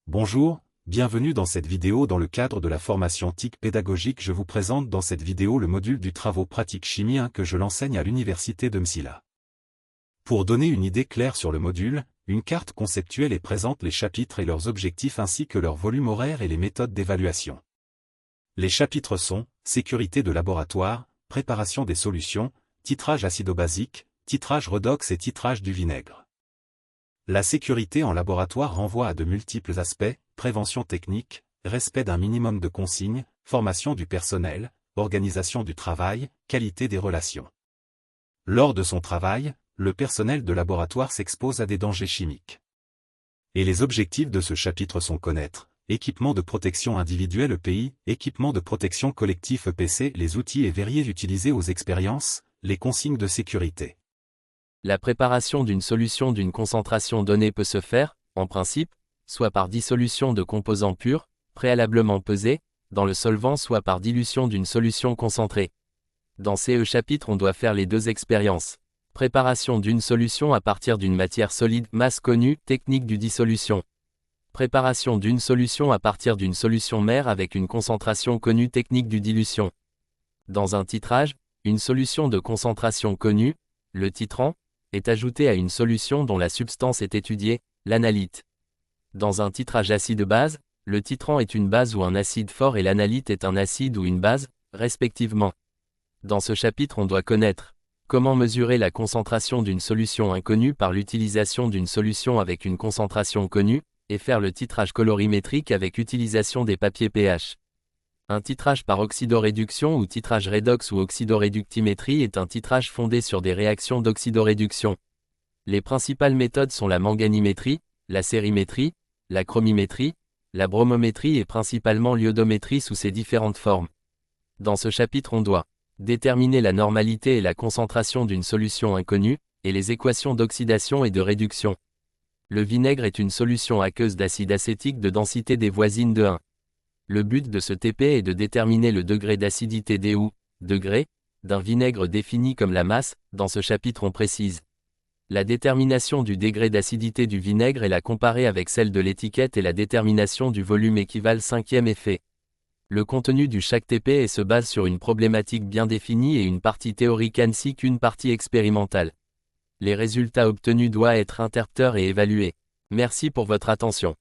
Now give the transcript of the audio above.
Bonjour, bienvenue dans cette vidéo dans le cadre de la formation TIC pédagogique. Je vous présente dans cette vidéo le module du travaux pratiques chimie 1 que je l'enseigne à l'université de Msila. Pour donner une idée claire sur le module, une carte conceptuelle est présente les chapitres et leurs objectifs ainsi que leur volume horaire et les méthodes d'évaluation. Les chapitres sont sécurité de laboratoire, préparation des solutions, titrage acido-basique, titrage redox et titrage du vinaigre. La sécurité en laboratoire renvoie à de multiples aspects, prévention technique, respect d'un minimum de consignes, formation du personnel, organisation du travail, qualité des relations. Lors de son travail, le personnel de laboratoire s'expose à des dangers chimiques. Et les objectifs de ce chapitre sont connaître, équipement de protection individuelle EPI, équipement de protection collectif EPC, les outils et verriers utilisés aux expériences, les consignes de sécurité. La préparation d'une solution d'une concentration donnée peut se faire, en principe, soit par dissolution de composants purs, préalablement pesés, dans le solvant soit par dilution d'une solution concentrée. Dans ces chapitres on doit faire les deux expériences. Préparation d'une solution à partir d'une matière solide, masse connue, technique du dissolution. Préparation d'une solution à partir d'une solution mère avec une concentration connue, technique du dilution. Dans un titrage, une solution de concentration connue, le titrant, est ajouté à une solution dont la substance est étudiée, l'analyte. Dans un titrage acide-base, le titrant est une base ou un acide fort et l'analyte est un acide ou une base, respectivement. Dans ce chapitre on doit connaître comment mesurer la concentration d'une solution inconnue par l'utilisation d'une solution avec une concentration connue, et faire le titrage colorimétrique avec utilisation des papiers pH. Un titrage par oxydoréduction ou titrage redox ou oxydoréductimétrie est un titrage fondé sur des réactions d'oxydoréduction. Les principales méthodes sont la manganimétrie, la sérimétrie, la chromimétrie, la bromométrie et principalement l'iodométrie sous ses différentes formes. Dans ce chapitre on doit déterminer la normalité et la concentration d'une solution inconnue, et les équations d'oxydation et de réduction. Le vinaigre est une solution aqueuse d'acide acétique de densité des voisines de 1. Le but de ce TP est de déterminer le degré d'acidité des ou degrés d'un vinaigre défini comme la masse. Dans ce chapitre on précise la détermination du degré d'acidité du vinaigre et la comparer avec celle de l'étiquette et la détermination du volume équivalent. Cinquième effet. Le contenu du chaque TP se base sur une problématique bien définie et une partie théorique ainsi qu'une partie expérimentale. Les résultats obtenus doivent être interprétés et évalués. Merci pour votre attention.